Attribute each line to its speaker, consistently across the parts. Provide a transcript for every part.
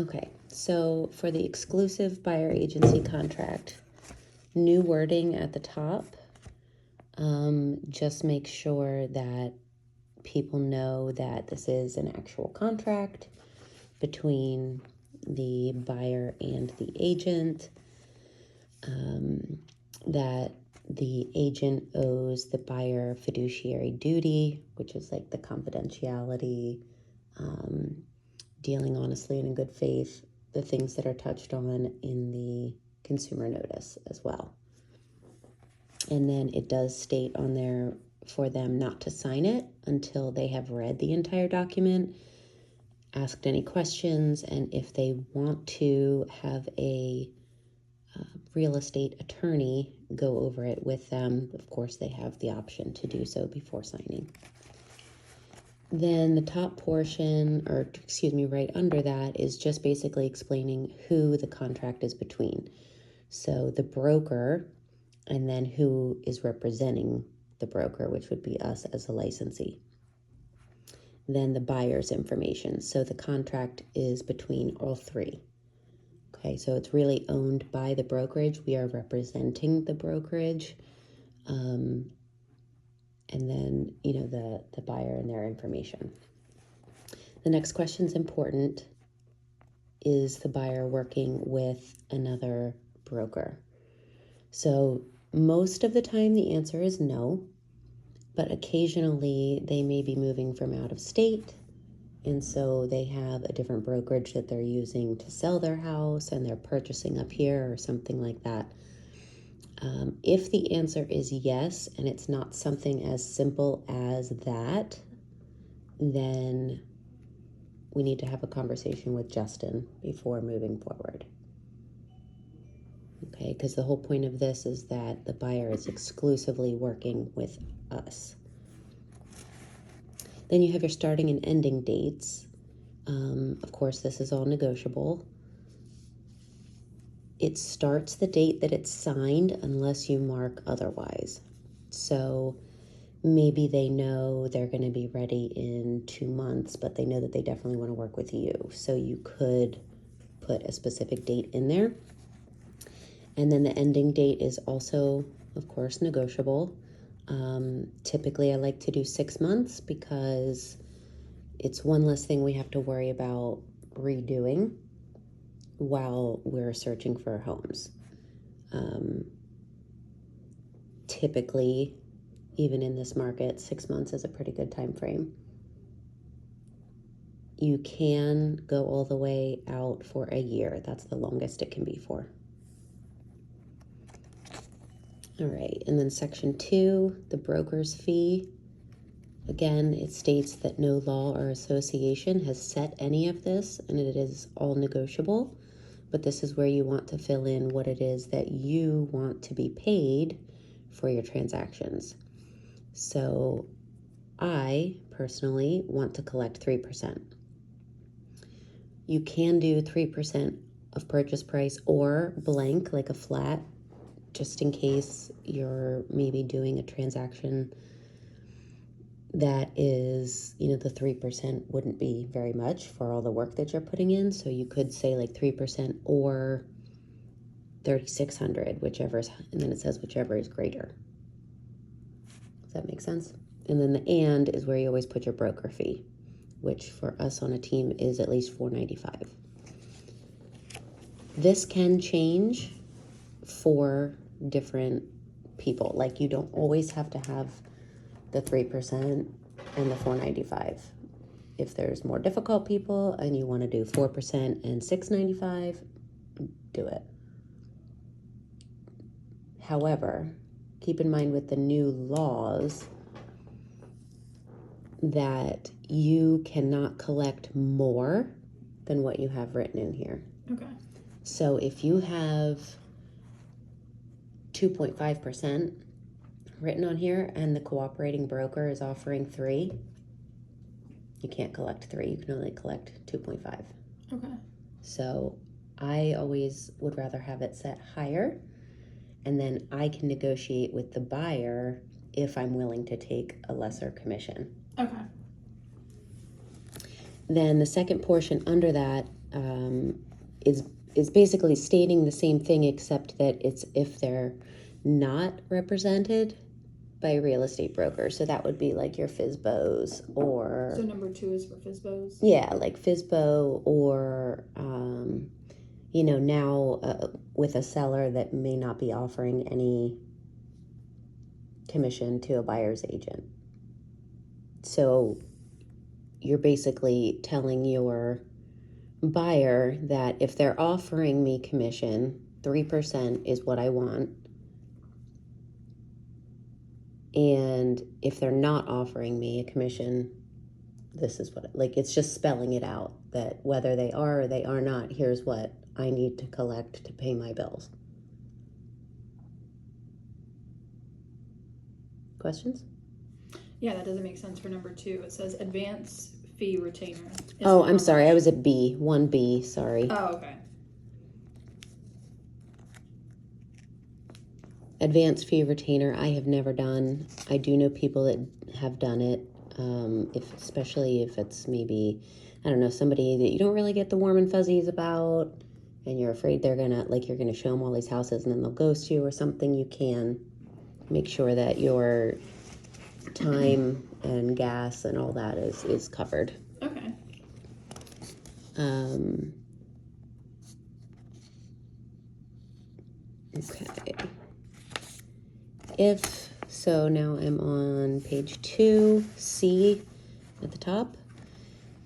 Speaker 1: Okay, so for the exclusive buyer agency contract, new wording at the top. Just make sure that people know that this is an actual contract between the buyer and the agent, that the agent owes the buyer fiduciary duty, which is like the confidentiality, dealing honestly and in good faith, the things that are touched on in the consumer notice as well. And then it does state on there for them not to sign it until they have read the entire document, asked any questions, and if they want to have a real estate attorney go over it with them, of course they have the option to do so before signing. Then the top portion, or excuse me, right under that is just basically explaining who the contract is between. So the broker, and then who is representing the broker, which would be us as a licensee. Then the buyer's information. So the contract is between all three. Okay, so it's really owned by the brokerage. We are representing the brokerage. And then, the buyer and their information. The next question is important. Is the buyer working with another broker? So most of the time the answer is no, but occasionally they may be moving from out of state, and so they have a different brokerage that they're using to sell their house and they're purchasing up here or something like that. If the answer is yes, and it's not something as simple as that, then we need to have a conversation with Justin before moving forward. Okay, because the whole point of this is that the buyer is exclusively working with us. Then you have your starting and ending dates. Of course, this is all negotiable. It starts the date that it's signed unless you mark otherwise. So maybe they know they're going to be ready in 2 months, but they know that they definitely want to work with you. So you could put a specific date in there. And then the ending date is also, of course, negotiable. Typically, I like to do 6 months because it's one less thing we have to worry about redoing while we're searching for homes. Typically, even in this market, 6 months is a pretty good time frame. You can go all the way out for a year. That's the longest it can be for. All right, and then section 2, the broker's fee. Again, it states that no law or association has set any of this, and it is all negotiable. But this is where you want to fill in what it is that you want to be paid for your transactions. So I personally want to collect 3%. You can do 3% of purchase price or blank, like a flat, just in case you're maybe doing a transaction that is, the 3% wouldn't be very much for all the work that you're putting in. So you could say like 3% or 3,600, whichever is, and then it says whichever is greater. Does that make sense? And then the and is where you always put your broker fee, which for us on a team is at least $4.95. This can change for different people. Like you don't always have to have the 3% and the $4.95. If there's more difficult people and you want to do 4% and $6.95, do it. However, keep in mind with the new laws that you cannot collect more than what you have written in here.
Speaker 2: Okay.
Speaker 1: So if you have 2.5% written on here and the cooperating broker is offering 3, you can't collect 3. You can only collect 2.5.
Speaker 2: Okay.
Speaker 1: So I always would rather have it set higher, and then I can negotiate with the buyer if I'm willing to take a lesser commission.
Speaker 2: Okay.
Speaker 1: then the second portion under that is basically stating the same thing, except that it's if they're not represented by a real estate broker. So that would be like your FSBOs or...
Speaker 2: So number 2 is for FSBOs?
Speaker 1: Yeah, like FSBO or, you know, now with a seller that may not be offering any commission to a buyer's agent. So you're basically telling your buyer that if they're offering me commission, 3% is what I want. And if they're not offering me a commission, this is what, like, it's just spelling it out that whether they are or they are not, here's what I need to collect to pay my bills. Questions?
Speaker 2: Yeah, that doesn't make sense for number 2. It says advance fee retainer.
Speaker 1: Oh, I'm sorry. I was at B, 1B, sorry.
Speaker 2: Oh, okay.
Speaker 1: Advance fee retainer, I have never done. I do know people that have done it, especially if it's maybe, I don't know, somebody that you don't really get the warm and fuzzies about, and you're afraid they're gonna, like, you're gonna show them all these houses and then they'll ghost you or something. You can make sure that your time and gas and all that is covered.
Speaker 2: Okay.
Speaker 1: Okay. If, so now I'm on page 2C at the top,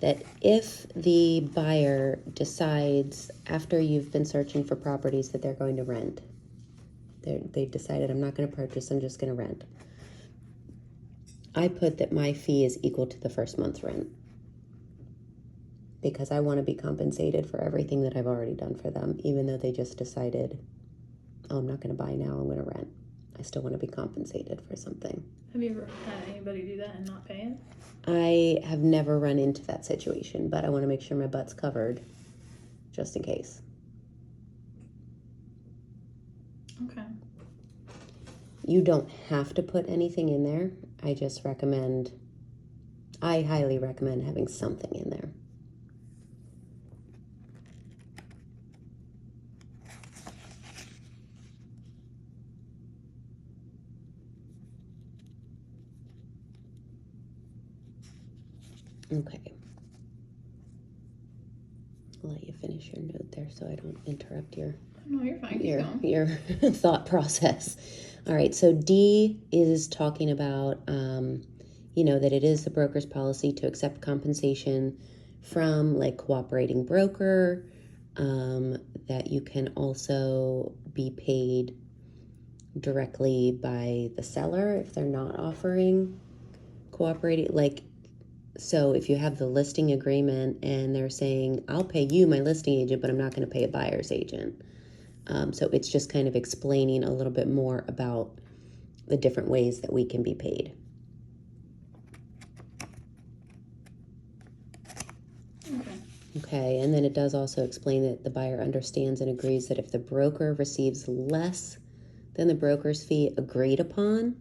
Speaker 1: that if the buyer decides after you've been searching for properties that they're going to rent, they've decided I'm not going to purchase, I'm just going to rent. I put that my fee is equal to the first month's rent because I want to be compensated for everything that I've already done for them, even though they just decided, oh, I'm not going to buy now, I'm going to rent. I still want to be compensated for something.
Speaker 2: Have you ever had anybody do that and not pay it?
Speaker 1: I have never run into that situation, but I want to make sure my butt's covered just in case.
Speaker 2: Okay.
Speaker 1: You don't have to put anything in there. I highly recommend having something in there. Okay. I'll let you finish your note there so I don't interrupt your...
Speaker 2: No, you're fine.
Speaker 1: Your thought process. All right, so D is talking about, you know, that it is the broker's policy to accept compensation from, like, cooperating broker, that you can also be paid directly by the seller if they're not offering cooperating, like, so if you have the listing agreement and they're saying, I'll pay you, my listing agent, but I'm not going to pay a buyer's agent. So it's just kind of explaining a little bit more about the different ways that we can be paid. Okay, and then it does also explain that the buyer understands and agrees that if the broker receives less than the broker's fee agreed upon,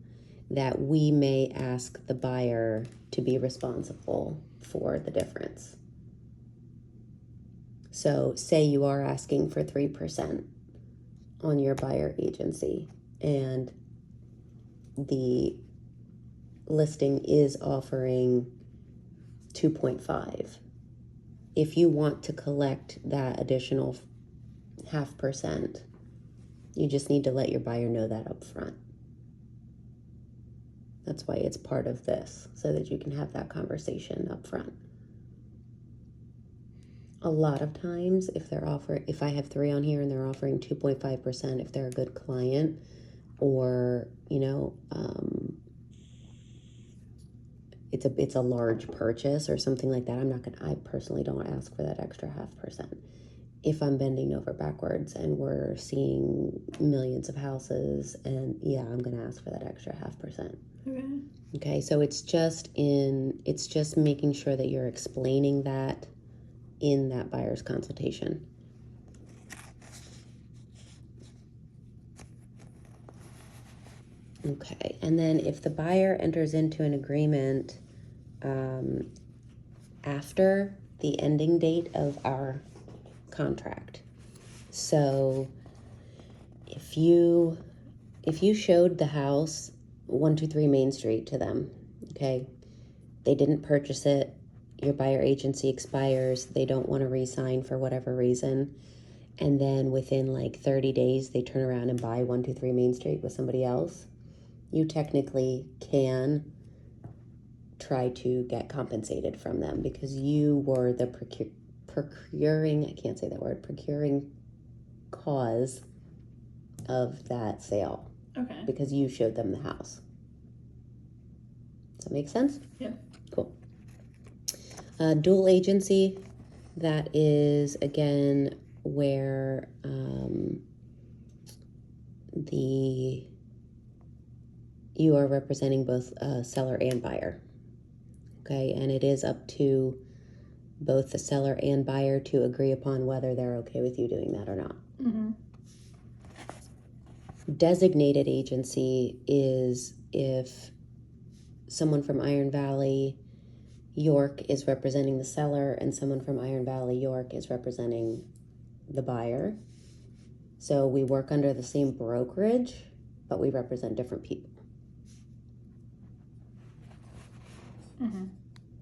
Speaker 1: that we may ask the buyer to be responsible for the difference. So say you are asking for 3% on your buyer agency and the listing is offering 2.5. If you want to collect that additional 0.5%, you just need to let your buyer know that up front. That's why it's part of this, so that you can have that conversation up front. A lot of times, if I have 3 on here and they're offering 2.5%, if they're a good client, or, you know, it's a large purchase or something like that, I personally don't ask for that extra 0.5%. If I'm bending over backwards and we're seeing millions of houses, and yeah, I'm going to ask for that extra 0.5%. Okay, so it's just making sure that you're explaining that in that buyer's consultation. Okay, and then if the buyer enters into an agreement after the ending date of our contract. So if you showed the house 123 Main Street to them, okay, they didn't purchase it, your buyer agency expires, they don't want to re-sign for whatever reason, and then within like 30 days they turn around and buy 123 Main Street with somebody else, you technically can try to get compensated from them because you were the procuring cause of that sale.
Speaker 2: Okay.
Speaker 1: Because you showed them the house. Does that make sense?
Speaker 2: Yeah.
Speaker 1: Cool. Dual agency, that is again where you are representing both seller and buyer. Okay, and it is up to both the seller and buyer to agree upon whether they're okay with you doing that or not.
Speaker 2: Mm-hmm.
Speaker 1: Designated agency is if someone from Iron Valley, York is representing the seller and someone from Iron Valley, York is representing the buyer. So we work under the same brokerage, but we represent different people.
Speaker 2: Mm-hmm.